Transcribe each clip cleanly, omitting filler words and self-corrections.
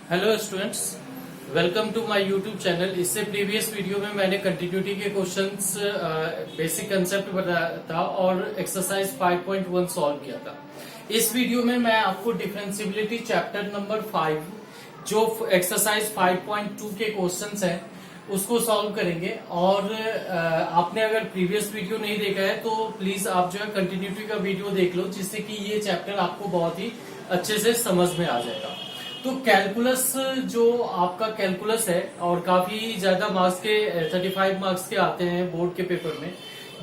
Hello students, welcome to my YouTube channel. इससे previous video में मैंने कंटिन्यूटी के क्वेश्चंस बेसिक कंसेप्ट बताया था और एक्सरसाइज 5.1 सॉल्व किया था। इस वीडियो में मैं आपको डिफरेंशियबिलिटी चैप्टर नंबर 5 जो एक्सरसाइज 5.2 के क्वेश्चंस हैं उसको सॉल्व करेंगे। और आपने अगर प्रीवियस वीडियो नहीं देखा है तो प्लीज आप जो है कंटिन्यूटी का वीडियो देख लो, जिससे कि ये चैप्टर आपको बहुत ही अच्छे से समझ में आ जाएगा। तो कैलकुलस जो आपका कैलकुलस है और काफी ज्यादा मार्क्स के 35 मार्क्स के आते हैं बोर्ड के पेपर में,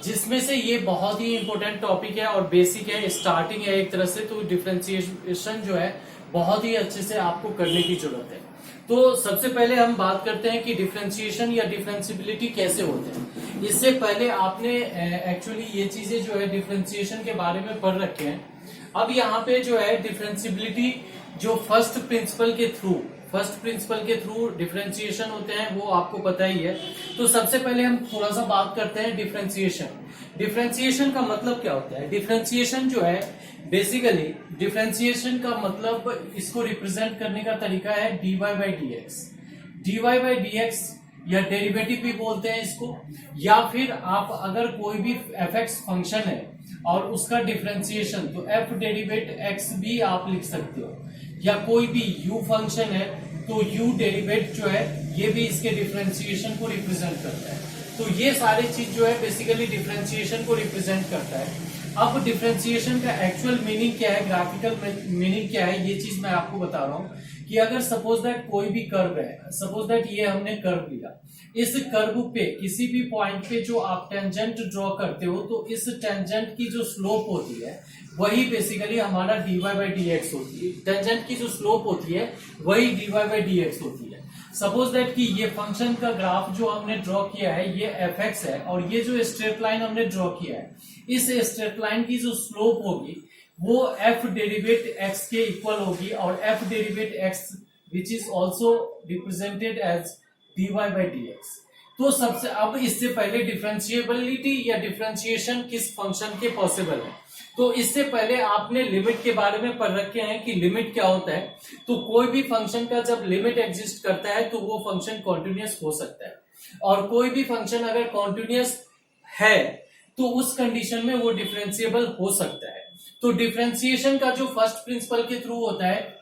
जिसमें से ये बहुत ही इंपॉर्टेंट टॉपिक है और बेसिक है, स्टार्टिंग है एक तरह से। तो डिफरेंशिएशन जो है बहुत ही अच्छे से आपको करने की जरूरत है। तो सबसे पहले हम बात करते हैं कि डिफरेंशिएशन या डिफरेंशिएबिलिटी कैसे होते हैं। इससे पहले आपने एक्चुअली ये चीजें जो है डिफरेंशिएशन के बारे में पढ़ रखे हैं। अब यहाँ पे जो है डिफरेंशिएबिलिटी जो फर्स्ट प्रिंसिपल के थ्रू डिफरेंशिएशन होते हैं वो आपको पता ही है। तो सबसे पहले हम थोड़ा सा बात करते हैं डिफरेंशिएशन का मतलब क्या होता है। डिफरेंशिएशन जो है बेसिकली डिफरेंशिएशन का मतलब इसको रिप्रेजेंट करने का तरीका है dy बाई डी एक्स या डेरिवेटिव भी बोलते हैं इसको। या फिर आप अगर कोई भी fx फंक्शन है और उसका डिफरेंशिएशन तो f डेरिवेट x भी आप लिख सकते हो। या कोई भी u फंक्शन है तो u डेरिवेट जो है ये भी इसके डिफरेंशिएशन को रिप्रेजेंट करता है। तो ये सारी चीज जो है बेसिकली डिफरेंशिएशन को रिप्रेजेंट करता है। अब डिफरेंशिएशन का एक्चुअल मीनिंग क्या है, ग्राफिकल मीनिंग क्या है, ये चीज मैं आपको बता रहा हूं कि अगर सपोज दैट कोई भी कर्व है, सपोज दैट ये हमने कर्व लिया, इस कर्व पे किसी भी पॉइंट पे जो आप टेंजेंट ड्रॉ करते हो तो इस टेंजेंट की जो स्लोप होती है वही बेसिकली हमारा dy बाई डी एक्स होती है। टेंजेंट की जो स्लोप होती है वही dy बाई डी एक्स होती है। सपोज दैट कि ये फंक्शन का ग्राफ जो हमने ड्रॉ किया है ये fx है और ये जो स्ट्रेट लाइन हमने ड्रॉ किया है, इस स्ट्रेट लाइन की जो स्लोप होगी वो f डेरिवेट x के इक्वल होगी और f derivative x which is also represented as dy by D X. तो सबसे अब इससे पहले डिफरेंशिएबिलिटी या डिफरेंशिएशन किस फंक्शन के पॉसिबल है, तो इससे पहले आपने लिमिट के बारे में पढ़ रखे हैं कि लिमिट क्या होता है। तो कोई भी फंक्शन का जब लिमिट एग्जिस्ट करता है तो वो फंक्शन कॉन्टिन्यूअस हो सकता है, और कोई भी फंक्शन अगर कॉन्टिन्यूअस है तो उस कंडीशन में वो डिफरेंशिएबल हो सकता है। तो डिफरेंशिएशन का जो फर्स्ट प्रिंसिपल के थ्रू होता है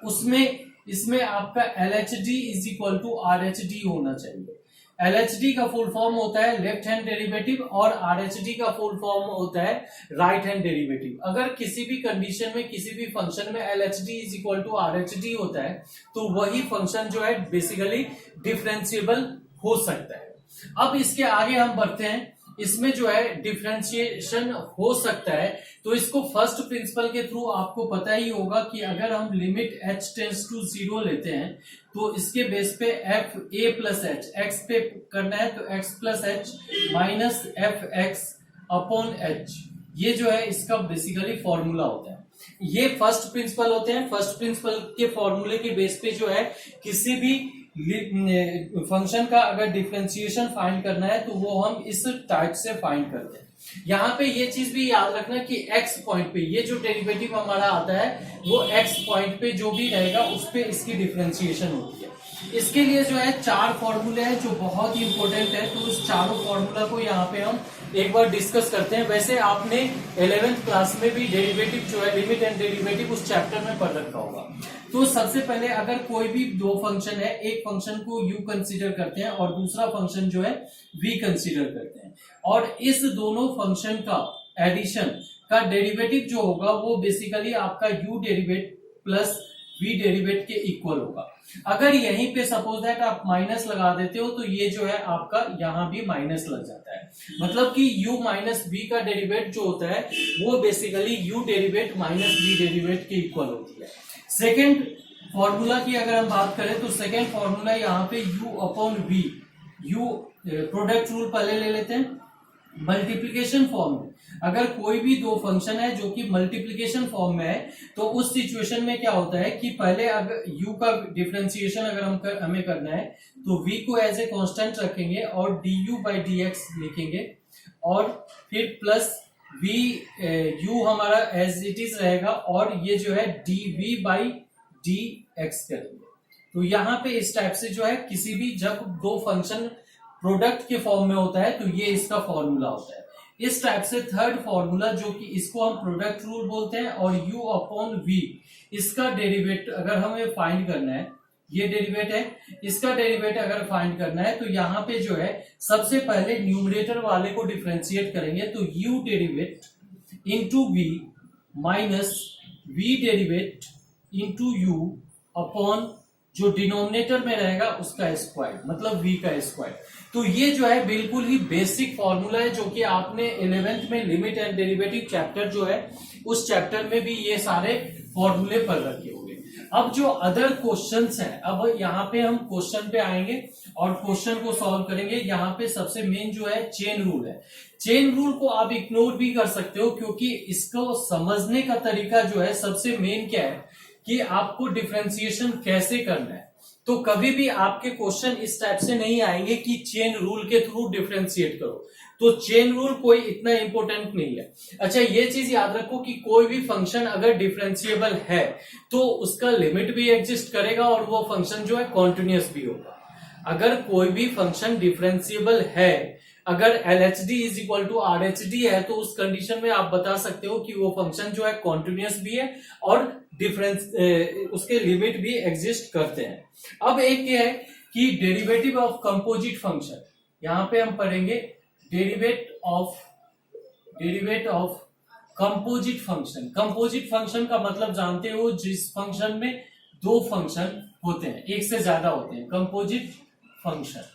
उसमें इसमें आपका LHD is equal to RHD होना चाहिए। LHD का फुल फॉर्म होता है लेफ्ट हैंड डेरिवेटिव और RHD का फुल फॉर्म होता है राइट हैंड डेरिवेटिव। अगर किसी भी कंडीशन में किसी भी फंक्शन में LHD is equal to RHD होता है तो वही फंक्शन जो है बेसिकली डिफरेंशिएबल हो सकता है। अब इसके आगे हम बढ़ते हैं, इसमें जो है डिफरेंशिएशन हो सकता है तो इसको फर्स्ट प्रिंसिपल के थ्रू आपको पता ही होगा कि अगर हम लिमिट h टेंड्स टू 0 लेते हैं तो इसके बेस पे f a plus H x पे करना है तो x plus H minus F x upon H, ये जो है इसका बेसिकली फॉर्मूला होता है। ये फर्स्ट प्रिंसिपल होते हैं। फर्स्ट प्रिंसिपल के फॉर्मूले के बेस पे जो है किसी भी फंक्शन का अगर डिफरेंशिएशन फाइंड करना है तो वो हम इस टाइप से फाइंड करते हैं। यहाँ पे ये चीज भी याद रखना कि x पॉइंट पे ये जो डेरिवेटिव हमारा आता है वो x पॉइंट पे जो भी रहेगा उस पे इसकी डिफरेंशिएशन होती है। इसके लिए जो है 4 फॉर्मूले हैं जो बहुत ही इंपॉर्टेंट है, तो उस चारों फॉर्मूला को यहाँ पे हम एक बार डिस्कस करते हैं। वैसे आपने 11th क्लास में भी डेरिवेटिव जो है लिमिट एंड डेरिवेटिव उस चैप्टर में पढ़ रखा होगा। तो सबसे पहले अगर कोई भी दो फंक्शन है, एक फंक्शन को u कंसीडर करते हैं और दूसरा फंक्शन जो है v कंसीडर करते हैं, और इस दोनों फंक्शन का एडिशन का डेरिवेटिव जो होगा वो बेसिकली आपका u derivative plus v derivative के इक्वल होगा। अगर यहीं पे सपोज दैट आप माइनस लगा देते हो तो ये जो है आपका यहां भी माइनस लग जाता है, मतलब कि u माइनस v का डेरिवेट जो होता है वो basically u derivative minus v derivative के इक्वल होती है। सेकेंड फॉर्मूला की अगर हम बात करें तो सेकेंड फॉर्मूला यहाँ पे u upon v, u product rule पहले ले लेते हैं। मल्टीप्लीकेशन फॉर्म में अगर कोई भी दो फंक्शन है जो कि मल्टीप्लीकेशन फॉर्म में है तो उस सिचुएशन में क्या होता है कि पहले अगर u का डिफरेंशिएशन अगर हमें करना है तो v को एज ए कांस्टेंट रखेंगे और du बाई डी एक्स लिखेंगे और फिर प्लस v u हमारा एज इट इज रहेगा और ये जो है dv बाई डी एक्स करेंगे। तो यहाँ पे इस टाइप से जो है किसी भी जब दो फंक्शन प्रोडक्ट के फॉर्म में होता है तो ये इसका फॉर्मूला होता है। इस टाइप से थर्ड फॉर्मूला जो कि इसको हम प्रोडक्ट रूल बोलते हैं, और u अपॉन v इसका डेरिवेट अगर हमें फाइंड करना है, ये डेरिवेट है, इसका डेरिवेट अगर फाइंड करना है तो यहाँ पे जो है सबसे पहले न्यूमरेटर वाले को डिफरेंशिएट करेंगे, तो u derivative into v minus v derivative into u upon जो डिनोमिनेटर में रहेगा उसका स्क्वायर, मतलब v का स्क्वायर। तो ये जो है बिल्कुल ही बेसिक फॉर्मूला है जो कि आपने 11th में लिमिट एंड डेरिवेटिव चैप्टर जो है उस चैप्टर में भी ये सारे फॉर्मूले पढ़ रखे होंगे। अब जो अदर क्वेश्चंस हैं, अब यहाँ पे हम क्वेश्चन पे आएंगे और क्वेश्चन को सॉल्व करेंगे। यहाँ पे सबसे मेन जो है चेन रूल है। चेन रूल को आप इग्नोर भी कर सकते हो क्योंकि इसको समझने का तरीका जो है सबसे मेन क्या है कि आपको डिफरेंशिएशन कैसे करना है। तो कभी भी आपके क्वेश्चन इस टाइप से नहीं आएंगे कि चेन रूल के थ्रू डिफरेंशिएट करो, तो चेन रूल कोई इतना इंपॉर्टेंट नहीं है। अच्छा, ये चीज याद रखो कि कोई भी फंक्शन अगर डिफरेंशिएबल है तो उसका लिमिट भी एग्जिस्ट करेगा और वो फंक्शन जो है कॉन्टिन्यूअस भी होगा। अगर कोई भी फंक्शन डिफरेंशिएबल है, अगर LHD is equal to RHD है, तो उस कंडीशन में आप बता सकते हो कि वो फंक्शन जो है कॉन्टिन्यूअस भी है और डिफरेंस उसके लिमिट भी एग्जिस्ट करते हैं। अब एक ये है कि डेरिवेटिव ऑफ कंपोजिट फंक्शन, यहां पे हम पढ़ेंगे derivative of composite function. Composite function का मतलब जानते हो जिस फंक्शन में दो फंक्शन होते हैं, एक से ज्यादा होते हैं, कंपोजिट फंक्शन।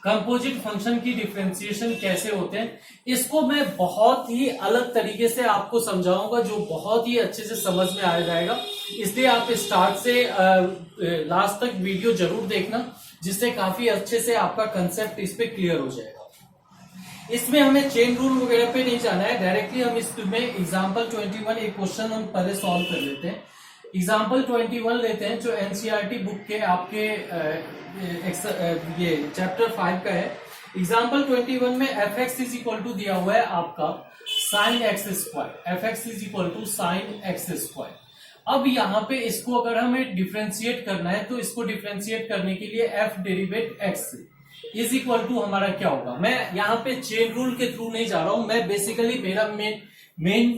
कंपोजिट फंक्शन की डिफरेंशिएशन कैसे होते हैं इसको मैं बहुत ही अलग तरीके से आपको समझाऊंगा जो बहुत ही अच्छे से समझ में आ जाएगा। इसलिए आप स्टार्ट से लास्ट तक वीडियो जरूर देखना, जिससे काफी अच्छे से आपका कंसेप्ट इस पे क्लियर हो जाएगा। इसमें हमें चेन रूल वगैरह पे नहीं जाना है, डायरेक्टली हम इसमें एग्जाम्पल 21 एक क्वेश्चन हम पहले सॉल्व कर लेते हैं। एग्जाम्पल 21 लेते हैं जो एनसीईआरटी बुक के आपके ये चैप्टर 5 का है। एग्जाम्पल 21 में fx इज इक्वल टू दिया हुआ है आपका sine X square, fx is equal to sine X square. अब यहाँ पे इसको अगर हमें डिफरेंशिएट करना है तो इसको डिफरेंशिएट करने के लिए f derivative x is equal to हमारा क्या होगा। मैं यहाँ पे चेन रूल के थ्रू नहीं जा रहा हूं, मैं बेसिकली मेरा मेन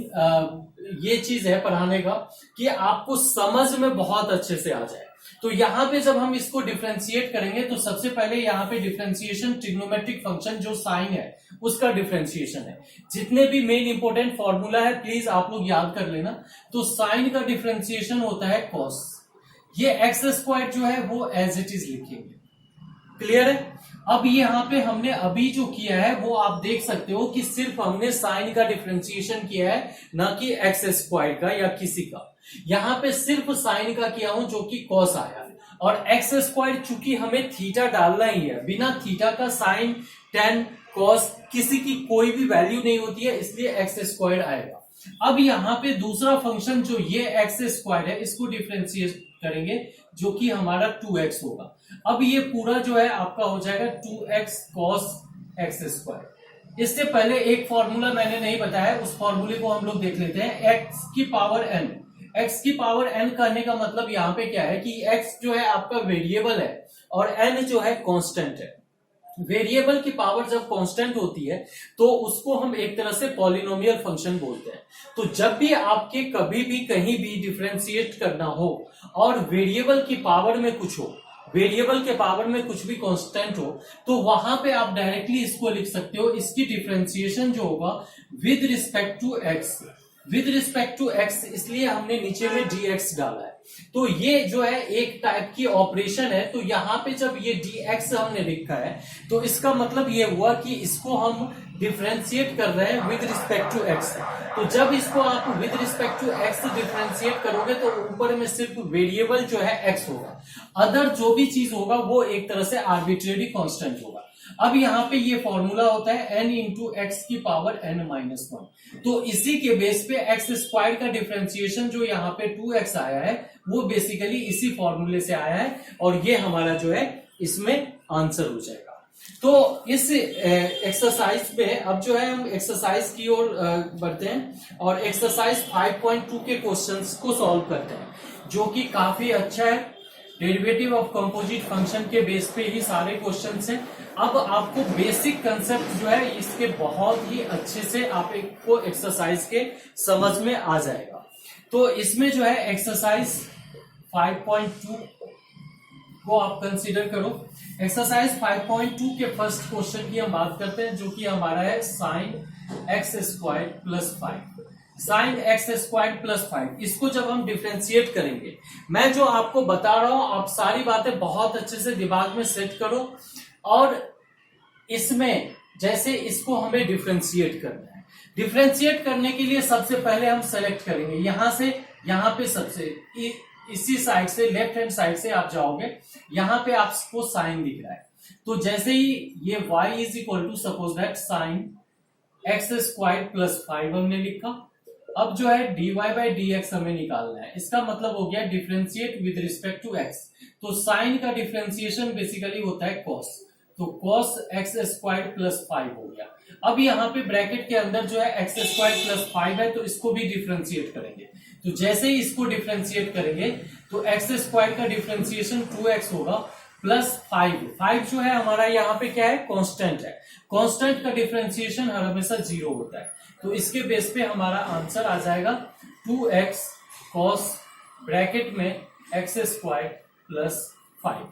ये चीज है पढ़ाने का कि आपको समझ में बहुत अच्छे से आ जाए। तो यहाँ पे जब हम इसको डिफरेंशिएट करेंगे तो सबसे पहले यहाँ पे डिफरेंशिएशन ट्रिग्नोमेट्रिक फंक्शन जो साइन है उसका डिफरेंशिएशन है। जितने भी मेन इंपोर्टेंट फॉर्मूला है प्लीज आप लोग याद कर लेना। तो साइन का डिफरेंशिएशन होता है कॉस। ये एक्स स्क्वायर जो है वो एज इट इज लिखेंगे। क्लियर है। अब यहाँ पे हमने अभी जो किया है वो आप देख सकते हो कि सिर्फ हमने साइन का डिफरेंशिएशन किया है, ना कि एक्स स्क्वायर का या किसी का। यहाँ पे सिर्फ साइन का किया हूं जो कि कॉस आया है, और एक्स स्क्वायर चूंकि हमें थीटा डालना ही है, बिना थीटा का साइन टेन कॉस किसी की कोई भी वैल्यू नहीं होती है, इसलिए एक्स स्क्वायर आएगा। अब यहाँ पे दूसरा फंक्शन जो ये एक्स स्क्वायर है इसको डिफरेंशिएट करेंगे जो कि हमारा 2x होगा। अब ये पूरा जो है आपका हो जाएगा 2x cos x स्क्वायर। इससे पहले एक फॉर्मूला मैंने नहीं बताया, उस फॉर्मूले को हम लोग देख लेते हैं। x की पावर n, x की पावर n करने का मतलब यहाँ पे क्या है कि x जो है आपका वेरिएबल है और n जो है कांस्टेंट है। वेरिएबल की पावर जब कांस्टेंट होती है तो उसको हम एक तरह से पॉलिनोमियल फंक्शन बोलते हैं। तो जब भी आपके कभी भी कहीं भी डिफरेंशिएट करना हो और वेरिएबल की पावर में कुछ हो, वेरिएबल के पावर में कुछ भी कांस्टेंट हो, तो वहां पे आप डायरेक्टली इसको लिख सकते हो। इसकी डिफरेंशिएशन जो होगा with respect to X, with respect to X, इसलिए हमने नीचे में dx डाला है। तो ये जो है एक टाइप की ऑपरेशन है। तो यहाँ पे जब ये dx हमने लिखा है तो इसका मतलब ये हुआ कि इसको हम डिफरेंशिएट कर रहे हैं विद रिस्पेक्ट टू x। तो जब इसको आप with respect to x differentiate करोगे तो ऊपर में सिर्फ वेरिएबल जो है x होगा, अदर जो भी चीज होगा वो एक तरह से आर्बिट्रेरी कांस्टेंट होगा। अब यहाँ पे ये फॉर्मूला होता है n इंटू एक्स की पावर n-1। तो इसी के बेस पे एक्स स्क्वायर का डिफरेंशिएशन जो यहाँ पे 2x आया है वो बेसिकली इसी फॉर्मूले से आया है, और ये हमारा जो है इसमें आंसर हो जाएगा। तो इस एक्सरसाइज में अब जो है हम एक्सरसाइज की ओर बढ़ते हैं और एक्सरसाइज 5.2 के क्वेश्चंस को सॉल्व करते हैं, जो कि काफी अच्छा है। डेरिवेटिव ऑफ कंपोजिट फंक्शन के बेस पे ही सारे क्वेश्चंस हैं। अब आपको बेसिक कंसेप्ट जो है इसके बहुत ही अच्छे से आपको एक्सरसाइज के समझ में आ जाएगा। तो इसमें जो है एक्सरसाइज 5.2 को आप कंसीडर करो। एक्सरसाइज 5.2 के फर्स्ट क्वेश्चन की हम बात करते हैं, जो कि हमारा है sin x square plus 5। sin x square plus 5, इसको जब हम डिफ्रेंशिएट करेंगे, मैं जो आपको बता रहा हूं आप सारी बातें बहुत अच्छे से दिमाग में सेट करो। और इसमें जैसे इसको हमें डिफ्रेंशिएट करना है, डिफ्रेंशिएट करने के लिए सबसे पहले हम सेलेक्ट करेंगे यहां से, यहां पे सबसे इसी साइड से, लेफ्ट हैंड साइड से आप जाओगे, यहां पे आपको साइन दिख रहा है। तो जैसे ही ये y is equal to suppose that sine x square plus 5 हमने लिखा। अब जो है dy बाई डी एक्स हमें निकालना है। इसका मतलब हो गया differentiate with respect to x। तो साइन का डिफ्रेंशिएशन बेसिकली होता है cos, तो cos x स्क्वायर प्लस 5 हो गया। अब यहाँ पे ब्रैकेट के अंदर जो है x स्क्वायर प्लस 5 है, तो इसको भी डिफ्रेंशिएट करेंगे। तो जैसे ही इसको डिफ्रेंशिएट करेंगे तो x स्क्वायर का डिफ्रेंशिएशन 2x होगा प्लस 5 जो है हमारा यहाँ पे क्या है, कांस्टेंट है। कांस्टेंट का डिफ्रेंशिएशन हर हमेशा 0 होता है। तो इसके बेस पे हमारा आंसर आ जाएगा 2x cos ब्रैकेट में x स्क्वायर प्लस 5।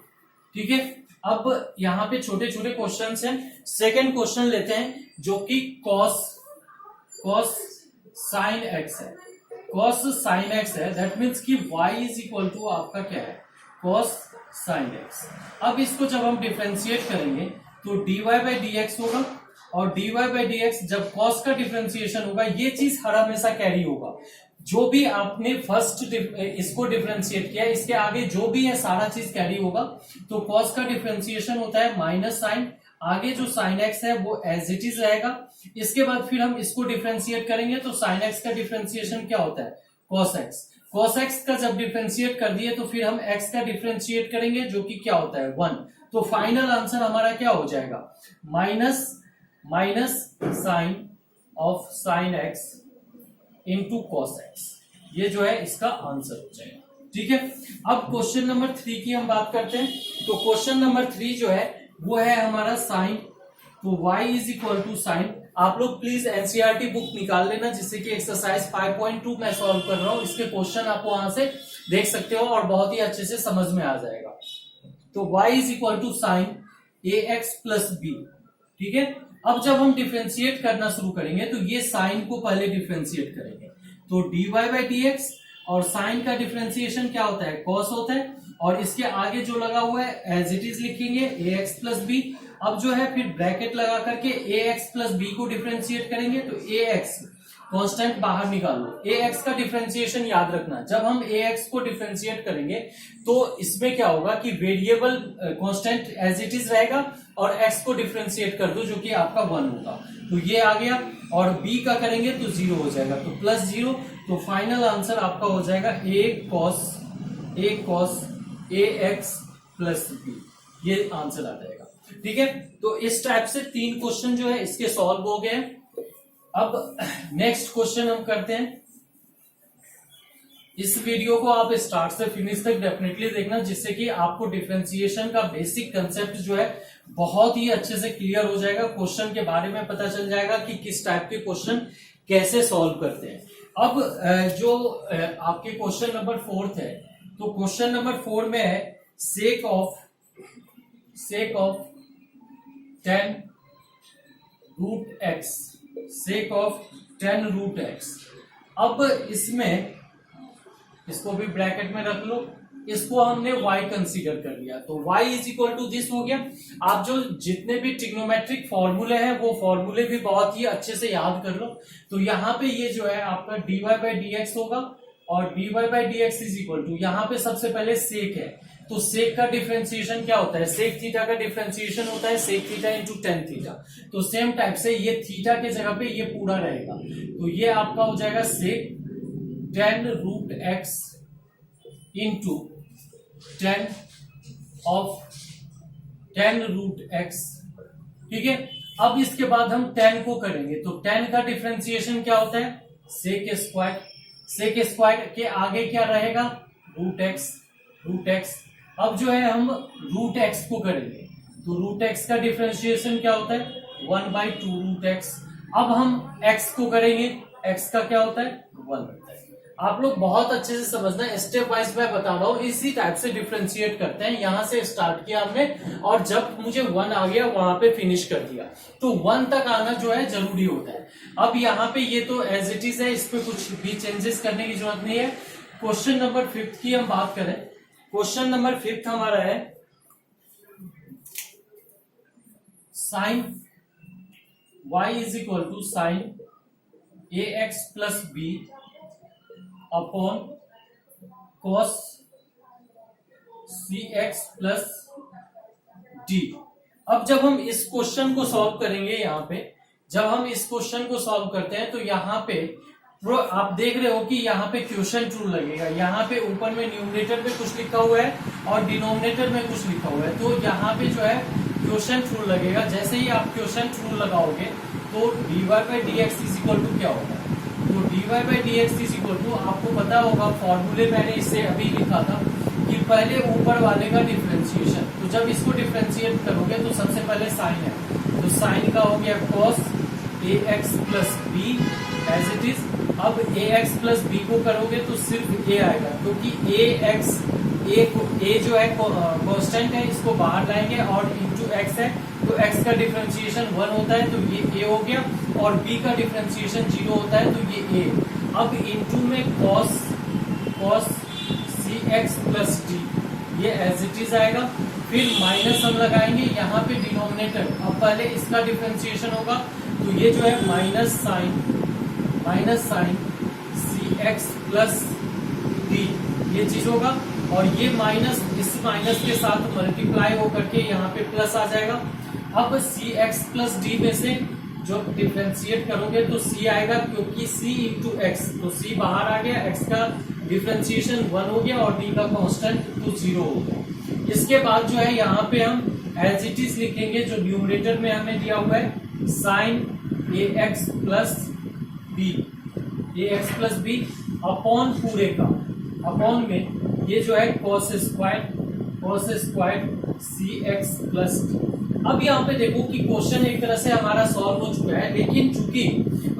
ठीक है, अब यहाँ पे छोटे छोटे क्वेश्चन हैं। सेकेंड क्वेश्चन लेते हैं, जो कि cos sin x है। cos sin x है, दैट मीन्स कि y इज इक्वल टू आपका क्या है, cos sin x। अब इसको जब हम डिफ्रेंशिएट करेंगे तो dy बाई डी एक्स होगा, और dy बाई डी एक्स जब cos का डिफ्रेंशिएशन होगा, ये चीज हर हमेशा कैरी होगा। जो भी आपने फर्स्ट इसको डिफ्रेंशिएट किया, इसके आगे जो भी है सारा चीज कैरी होगा। तो cos का डिफ्रेंशिएशन होता है माइनस साइन, आगे जो sin x है वो एज इट इज रहेगा। इसके बाद फिर हम इसको डिफ्रेंशिएट करेंगे, तो sin x का डिफ्रेंशिएशन क्या होता है, cos x। cos x का जब डिफ्रेंशिएट कर दिए तो फिर हम x का डिफ्रेंशिएट करेंगे, जो कि क्या होता है 1। तो फाइनल आंसर हमारा क्या हो जाएगा, minus sine of sin x into cos x। ये जो है इसका आंसर हो जाएगा। ठीक है, अब क्वेश्चन नंबर 3 की हम बात करते हैं। तो क्वेश्चन नंबर 3 जो है वो है हमारा साइन। तो y is equal to sine. आप लोग प्लीज एनसीईआरटी बुक निकाल लेना, जिससे कि एक्सरसाइज 5.2 मैं सॉल्व कर रहा हूं, इसके क्वेश्चन आप वहां से देख सकते हो और बहुत ही अच्छे से समझ में आ जाएगा। तो y is equal to sine ax plus B. ठीक है, अब जब हम डिफ्रेंशिएट करना शुरू करेंगे तो ये साइन को पहले डिफ्रेंशिएट करेंगे। तो dy बाई डी एक्स, और साइन का डिफ्रेंशिएशन क्या होता है, cos होता है, और इसके आगे जो लगा हुआ है एज इट इज लिखेंगे ax प्लस बी। अब जो है फिर ब्रैकेट लगा करके ax प्लस बी को डिफ्रेंशिएट करेंगे। तो ax कांस्टेंट बाहर निकालो, ax का डिफ्रेंशिएशन याद रखना, जब हम ax को डिफ्रेंशिएट करेंगे तो इसमें क्या होगा कि variable constant as it is रहेगा, और x को डिफ्रेंशिएट कर दो, जो कि आपका 1 होगा। तो ये आ गया, और b का करेंगे तो 0 हो जाएगा, तो प्लस 0। तो फाइनल आंसर आपका हो जाएगा a cos ax plus B, ये आंसर आ जाएगा। ठीक है, तो इस टाइप से 3 क्वेश्चन जो है इसके सॉल्व हो गए। अब नेक्स्ट क्वेश्चन हम करते हैं। इस वीडियो को आप स्टार्ट से फिनिश तक डेफिनेटली देखना, जिससे कि आपको डिफरेंशिएशन का बेसिक कंसेप्ट जो है बहुत ही अच्छे से क्लियर हो जाएगा। क्वेश्चन के बारे में पता चल जाएगा कि किस टाइप के क्वेश्चन कैसे सॉल्व करते हैं। अब जो आपके क्वेश्चन नंबर 4 है, तो क्वेश्चन नंबर 4 में है sec of 10 root X, sec of 10 root X. अब इसमें इसको भी ब्रैकेट में रख लो, इसको हमने y कंसीडर कर लिया, तो y is equal to this हो गया। आप जो जितने भी ट्रिग्नोमेट्रिक फॉर्मूले हैं वो फॉर्मूले भी बहुत ही अच्छे से याद कर लो। तो यहाँ पे ये जो है आपका dy बाई डी एक्स होगा, और dy by D x is equal to, यहाँ पे सबसे पहले सेक है, तो सेक का डिफरेंशिएशन क्या होता है, सेक थीटा का डिफरेंशिएशन होता है sec theta into tan theta. तो सेम टाइप से ये थीटा के जगह पे ये पूरा रहेगा, तो ये आपका हो जाएगा sec 10 root x into 10 root X. ठीक है, अब इसके बाद हम 10 को करेंगे, तो 10 का डिफरेंशिएशन क्या होता है, सेक स्क्वायर। सेक स्क्वायर के आगे क्या रहेगा, रूट एक्स। अब जो है हम रूट एक्स को करेंगे, तो रूट एक्स का डिफरेंशिएशन क्या होता है 1/2 रूट एक्स। अब हम एक्स को करेंगे, एक्स का क्या होता है 1 होता है। आप लोग बहुत अच्छे से समझना, स्टेप वाइज मैं बता रहा हूं, इसी टाइप से डिफरेंशिएट करते हैं। यहां से स्टार्ट किया हमने और जब मुझे 1 आ गया वहां पे फिनिश कर दिया, तो 1 तक आना जो है जरूरी होता है। अब यहाँ पे ये तो एज इट इज है, इस पे कुछ भी चेंजेस करने की जरूरत नहीं है। क्वेश्चन नंबर 5 की हम बात करें, क्वेश्चन नंबर 5 हमारा है sine y is equal to sine ax plus B upon cos cx plus D. अब जब हम इस क्वेश्चन को सॉल्व करेंगे, यहाँ पे जब हम इस क्वेश्चन को सॉल्व करते हैं तो यहाँ पे आप देख रहे हो कि यहाँ पे क्वेश्चन रूल लगेगा। यहाँ पे ऊपर में न्यूमरेटर में कुछ लिखा हुआ है और डिनोमिनेटर में कुछ लिखा हुआ है, तो यहाँ पे जो है क्वेश्चन रूल लगेगा। जैसे ही आप क्वेश्चन रूल लगाओगे तो dy by D x is equal to क्या होगा, तो dy by D x is equal to, आपको पता होगा फॉर्मूले मैंने इसे अभी लिखा था कि पहले ऊपर वाले का डिफरेंशिएशन, तो जब इसको डिफरेंशिएट करोगे तो सबसे पहले साइन है, तो साइन का हो गया cos ax plus b as it is. अब ax प्लस बी को करोगे तो सिर्फ a आएगा, क्योंकि a जो है कांस्टेंट है, इसको बाहर लाएंगे और इंटू x है, तो x का डिफरेंशिएशन 1 होता है, तो ये a हो गया, और b का डिफरेंशिएशन 0 होता है, तो ये a। अब इंटू में cos cx प्लस डी, ये एज इट इज आएगा। फिर माइनस हम लगाएंगे यहाँ पे डिनोमिनेटर, अब पहले इसका डिफरेंशिएशन होगा, तो ये जो है माइनस साइन सी एक्स प्लस डी, ये चीज होगा, और ये माइनस इस माइनस के साथ मल्टीप्लाई होकर के यहाँ पे प्लस आ जाएगा। अब सी एक्स प्लस डी में से जो डिफरेंशिएट करोगे तो c आएगा, क्योंकि c इंटू एक्स, तो c बाहर आ गया, x का डिफरेंशिएशन 1 हो गया और d का कांस्टेंट तो 0 हो गया। इसके बाद जो है यहाँ पे हम एज इट इज लिखेंगे, जो न्यूमरेटर में हमें दिया हुआ है sine ax plus B upon पूरे का, अपॉन में ये जो है cos square cx plus D. अब यहाँ पे देखो कि क्वेश्चन एक तरह से हमारा सॉल्व हो चुका है, लेकिन चूंकि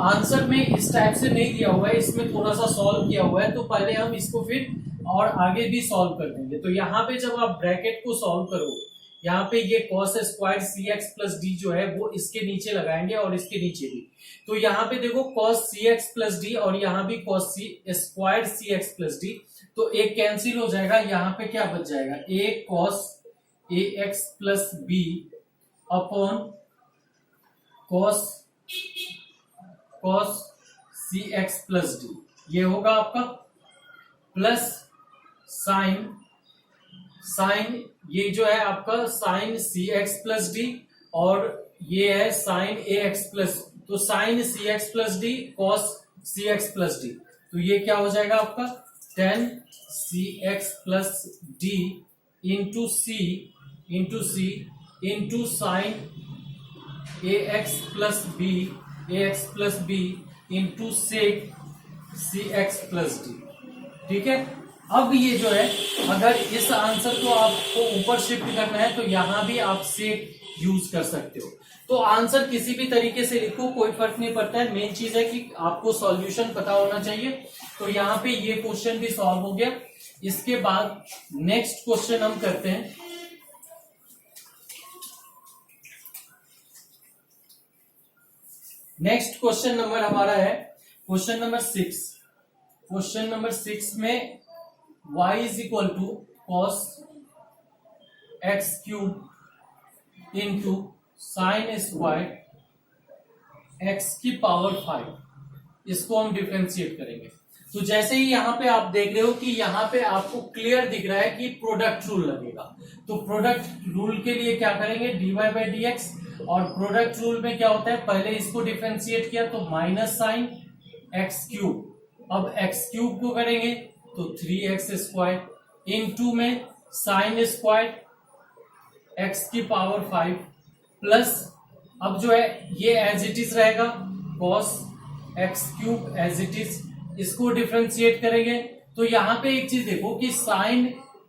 आंसर में इस टाइप से नहीं दिया हुआ है, इसमें थोड़ा सा सॉल्व किया हुआ है, तो पहले हम इसको फिर और आगे भी सॉल्व कर देंगे। तो यहाँ पे जब आप ब्रैकेट को सॉल्व करोगे, यहाँ पे ये cos square cx plus D जो है वो इसके नीचे लगाएंगे और इसके नीचे भी, तो यहाँ पे देखो cos cx प्लस डी और यहाँ भी cos square cx plus D, तो एक कैंसिल हो जाएगा। यहाँ पे क्या बच जाएगा, a cos ax plus B upon cos cx plus d, ये होगा आपका, प्लस साइन ये जो है आपका साइन cx प्लस डी, और ये है साइन ax प्लस, तो sine cx plus D cos cx plus D, तो ये क्या हो जाएगा आपका tan cx plus D into C into sine ax plus B into sec cx plus D. ठीक है, अब ये जो है अगर इस आंसर को आपको ऊपर शिफ्ट करना है तो यहां भी आप सेक यूज कर सकते हो। तो आंसर किसी भी तरीके से लिखो, कोई फर्क नहीं पड़ता है, मेन चीज है कि आपको सॉल्यूशन पता होना चाहिए। तो यहाँ पे ये क्वेश्चन भी सॉल्व हो गया। इसके बाद नेक्स्ट क्वेश्चन हम करते हैं, नेक्स्ट क्वेश्चन नंबर हमारा है क्वेश्चन नंबर 6। क्वेश्चन नंबर 6 में y is equal to cos x cube into sine square x की पावर 5, इसको हम डिफरेंशिएट करेंगे। तो जैसे ही यहाँ पे आप देख रहे हो कि यहाँ पे आपको क्लियर दिख रहा है कि प्रोडक्ट रूल लगेगा, तो प्रोडक्ट रूल के लिए क्या करेंगे, dy बाई डी एक्स, और प्रोडक्ट रूल में क्या होता है, पहले इसको डिफरेंशिएट किया तो माइनस साइन एक्स क्यूब, अब एक्स क्यूब को करेंगे तो 3x स्क्वायर इंटू में साइन स्क्वायर x की पावर 5 प्लस, अब जो है ये एज इट इज रहेगा cos x cube as it is, इसको डिफरेंशिएट करेंगे। तो यहाँ पे एक चीज देखो कि साइन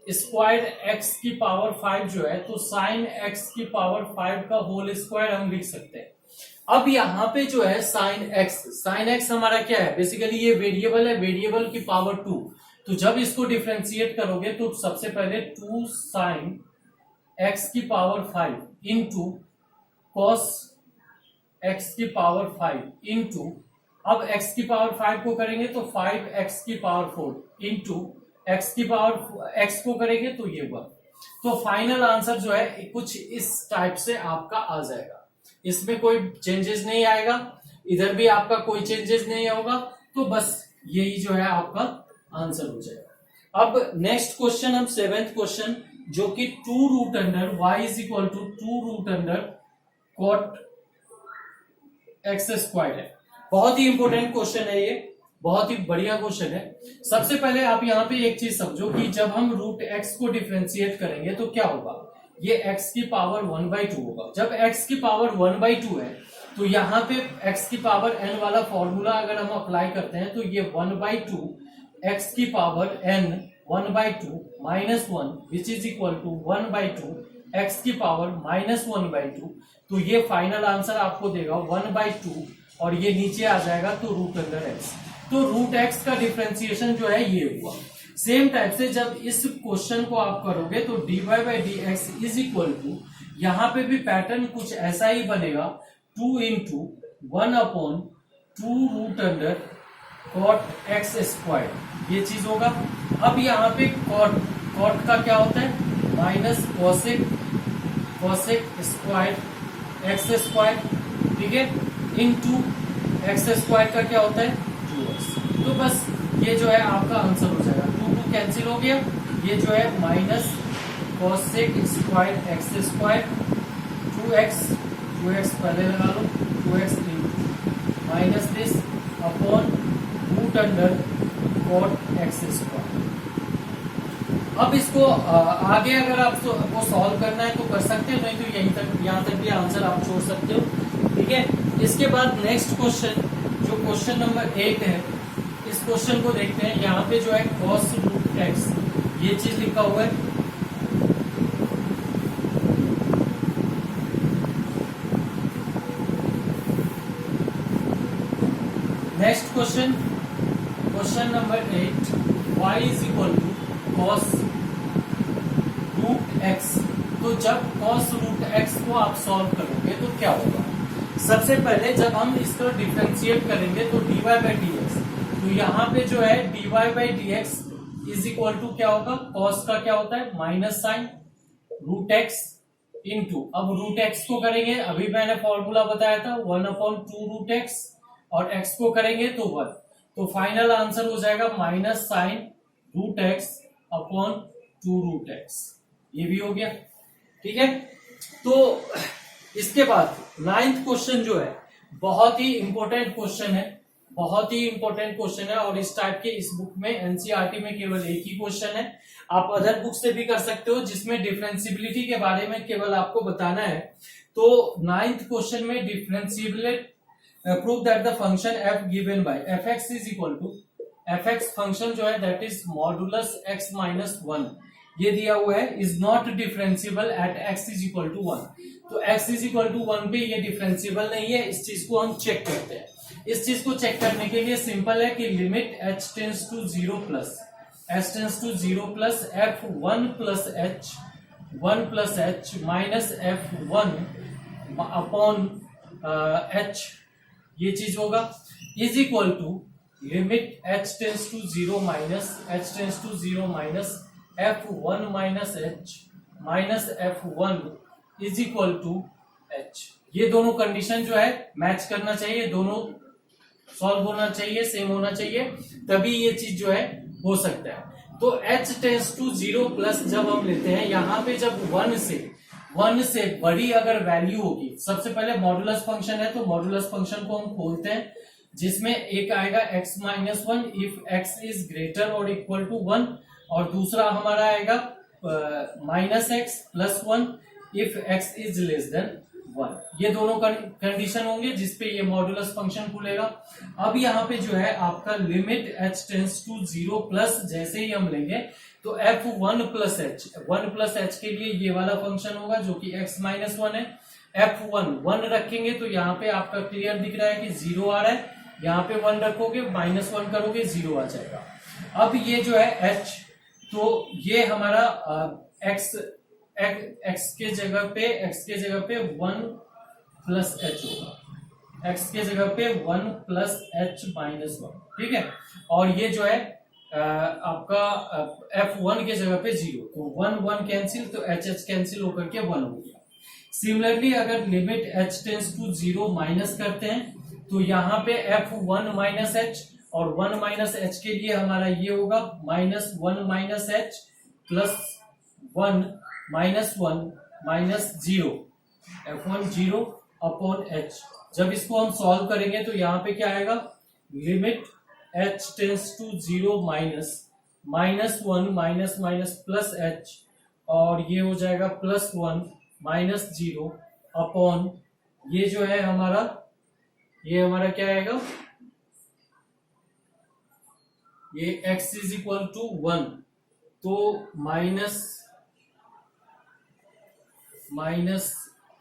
स्क्वायर एक्स की पावर 5 जो है, तो साइन एक्स की पावर 5 का होल स्क्वायर हम लिख सकते हैं। अब यहाँ पे जो है साइन एक्स हमारा क्या है, बेसिकली ये वेरिएबल है, वेरिएबल की पावर 2। तो जब इसको डिफ्रेंशिएट करोगे तो सबसे पहले 2 साइन एक्स की पावर 5 इंटू कॉस एक्स की पावर 5 इंटू, अब एक्स की पावर 5 को करेंगे तो 5 एक्स की पावर 4 इंटू एक्स की पावर एक्स को करेंगे तो ये 1। तो फाइनल आंसर जो है कुछ इस टाइप से आपका आ जाएगा। इसमें कोई चेंजेस नहीं आएगा, इधर भी आपका कोई चेंजेस नहीं होगा, तो बस यही जो है आपका आंसर हो जाएगा। अब नेक्स्ट क्वेश्चन, हम 7th क्वेश्चन, जो कि 2 root under y is equal to 2 root under cot x square है। बहुत ही इंपॉर्टेंट क्वेश्चन है ये, बहुत ही बढ़िया क्वेश्चन है। सबसे पहले आप यहाँ पे एक चीज समझो कि जब हम रूट एक्स को डिफ्रेंशिएट करेंगे तो क्या होगा, ये x की पावर 1/2 होगा। जब x की पावर 1/2 है तो यहाँ पे x की पावर n वाला फॉर्मूला अगर हम अप्लाई करते हैं तो ये 1/2 x की पावर n 1/2 minus 1 which is equal to 1/2 x की पावर माइनस 1/2। तो ये फाइनल आंसर आपको देगा 1/2 और ये नीचे आ जाएगा तो रूट अंडर x। तो रूट x का डिफ्रेंसिएशन जो है ये हुआ। सेम टाइप से जब इस क्वेश्चन को आप करोगे तो dy by D x is equal to, यहां पे भी पैटर्न कुछ ऐसा ही बनेगा, 2 into 1/2 root under cot x square, ये चीज होगा। अब यहाँ पे कॉट का क्या होता है, minus cosec square x square, ठीक है, इंटू एक्स स्क्वायर का क्या होता है 2x। तो बस ये जो है आपका आंसर हो जाएगा, 2 कैंसिल हो गया, ये जो है minus cosec square x square 2x पहले लगा लो, 2x minus this upon root under cot x square. अब इसको आगे अगर आपको सॉल्व करना है तो कर सकते हो, नहीं तो यहीं तक, यहाँ तक भी आंसर आप छोड़ सकते हो, ठीक है। इसके बाद नेक्स्ट क्वेश्चन, जो क्वेश्चन नंबर 8 है, इस क्वेश्चन को देखते हैं। यहाँ पे जो है कॉस रूट एक्स, ये चीज लिखा हुआ है। Next question, question number 8, y is equal to cos root x. तो जब कॉस रूट एक्स को आप सॉल्व करोगे तो क्या होगा, सबसे पहले जब हम इसको डिफरेंशिएट करेंगे तो dy बाई डी एक्स, तो यहाँ पे जो है dy by D x is equal to क्या होगा, कॉस का क्या होता है minus sine root x into, अब रूट एक्स को करेंगे, अभी मैंने फॉर्मूला बताया था 1/2 रूट एक्स, और एक्स को करेंगे तो 1। तो फाइनल आंसर हो जाएगा minus sine root x upon 2 root x, ये भी हो गया, ठीक है। तो इसके बाद 9th क्वेश्चन जो है बहुत ही इंपॉर्टेंट क्वेश्चन है, बहुत ही इंपॉर्टेंट क्वेश्चन है, और इस टाइप के इस बुक में एनसीईआरटी में केवल एक ही क्वेश्चन है। आप अदर बुक से भी कर सकते हो जिसमें डिफरेंशिएबिलिटी के बारे में केवल आपको बताना है। तो 9th क्वेश्चन में differentiability, prove that the function f given by fx is equal to, fx function जो है that is modulus x minus 1, ये दिया हुआ है, is not differentiable at x is equal to 1। तो x इज इक्वल टू 1 पे ये differentiable नहीं है, इस चीज को हम चेक करते हैं। इस चीज को चेक करने के लिए सिंपल है कि limit h tends to 0 plus f1 plus h 1 plus h minus f1 upon h, ये चीज होगा, is equal to limit h tends to 0 minus f1 minus h minus f1 is equal to h। ये दोनों condition जो है match करना चाहिए, दोनों सॉल्व होना चाहिए, सेम होना चाहिए, तभी ये चीज जो है हो सकता है। तो h टेंस टू 0 प्लस जब हम लेते हैं, यहाँ पे जब 1 से बड़ी अगर वैल्यू होगी, सबसे पहले मॉडुलस फंक्शन है तो मॉडुलस फंक्शन को हम खोलते हैं, जिसमें एक आएगा x minus 1 if x is greater और इक्वल टू 1, और दूसरा हमारा आएगा minus x plus 1 if x is less than 1। ये दोनों कंडीशन होंगे जिसपे ये मॉडुलस फंक्शन खुलेगा। अब यहाँ पे जो है आपका limit h tends to 0 plus जैसे ही हम लेंगे तो f1 plus H, 1 plus H के लिए ये वाला फंक्शन होगा जो कि x माइनस 1 है। f1 1 रखेंगे तो यहाँ पे आपका क्लियर दिख रहा है कि 0 आ रहा है, यहाँ पे 1 रखोगे -1 करोगे 0 आ जाएगा। अब ये जो है h, तो ये हमारा x के जगह पे 1 प्लस एच होगा, x के जगह पे 1 प्लस एच माइनस 1, ठीक है। और ये जो है आपका f1 के जगह पे 0, तो 1 1 कैंसिल, तो h कैंसिल होकर के 1 हो गया। सिमिलरली अगर limit h tends to 0 minus करते हैं तो यहाँ पे f1 माइनस एच, और 1 माइनस एच के लिए हमारा ये होगा -1 minus H plus 1 -1 minus 0, f1 0 upon h। जब इसको हम सॉल्व करेंगे तो यहाँ पे क्या आएगा, limit h tends to 0 -1 minus plus h, और ये हो जाएगा +1 -0 अपॉन ये जो है हमारा क्या आएगा, ये x इज इक्वल टू 1, तो माइनस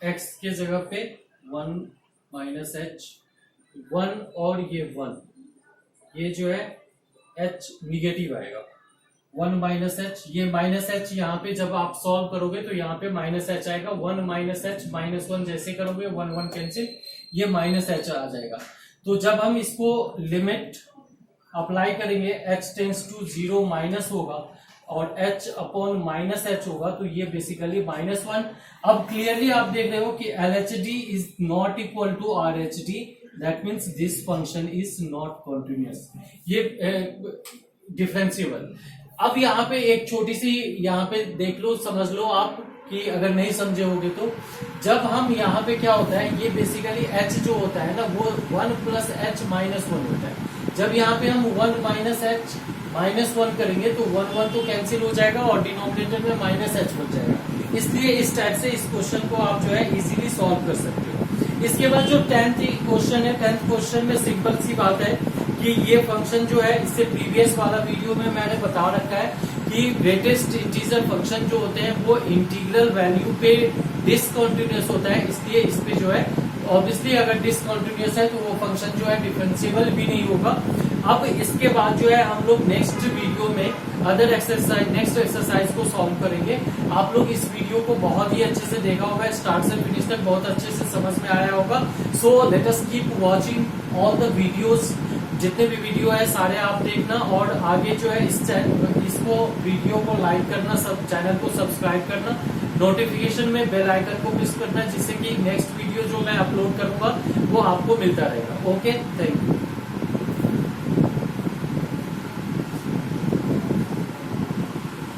x के जगह पे 1 माइनस h 1, और ये 1, ये जो है h निगेटिव आएगा, 1 माइनस एच, ये माइनस एच यहाँ पे जब आप सॉल्व करोगे तो यहाँ पे माइनस एच आएगा, 1 माइनस एच -1 जैसे करोगे 1 1 कैंसिल, ये माइनस एच आ जाएगा। तो जब हम इसको लिमिट अप्लाई करेंगे h टेंस टू 0 माइनस होगा और h अपॉन माइनस एच होगा, तो ये बेसिकली -1। अब क्लियरली आप देख रहे हो कि LHD is not equal to RHD, that means this function is not continuous, ये डिफरेंशिएबल। अब यहाँ पे एक छोटी सी यहाँ पे देख लो, समझ लो आप कि अगर नहीं समझे होगे तो, जब हम यहाँ पे क्या होता है, ये बेसिकली h जो होता है ना वो 1 प्लस एच माइनस 1 होता है। जब यहाँ पे हम 1 माइनस एच -1 करेंगे तो 1 1 तो कैंसिल हो जाएगा और डिनोमिनेटर में माइनस एच बच जाएगा। इसलिए इस टाइप से इस क्वेश्चन को आप जो है इजीली सॉल्व कर सकते हो। इसके बाद जो 10th क्वेश्चन है, 10th क्वेश्चन में सिंपल सी बात है कि ये फंक्शन जो है, इससे प्रीवियस वाला वीडियो में मैंने बता रखा है कि ग्रेटेस्ट इंटीजर फंक्शन जो होते हैं वो इंटीग्रल वैल्यू पे डिसकंटिन्यूअस होता है, इसलिए इस पे जो है ऑब्वियसली अगर डिसकंटिन्यूअस है तो वो फंक्शन जो है डिफरेंशिएबल भी नहीं होगा। अब इसके बाद जो है हम लोग नेक्स्ट वीडियो में अदर एक्सरसाइज, नेक्स्ट एक्सरसाइज को सॉल्व करेंगे। आप लोग इस वीडियो को बहुत ही अच्छे से देखा होगा, स्टार्ट से फिनिश तक बहुत अच्छे से समझ में आया होगा। So let us keep watching all the videos, जितने भी वीडियो है सारे आप देखना, और आगे जो है इसको वीडियो को लाइक करना, सब चैनल को सब्सक्राइब करना, नोटिफिकेशन में बेल आइकन को प्रेस करना, जिससे कि नेक्स्ट वीडियो जो मैं अपलोड करूंगा वो आपको मिलता रहेगा। Okay, thank you.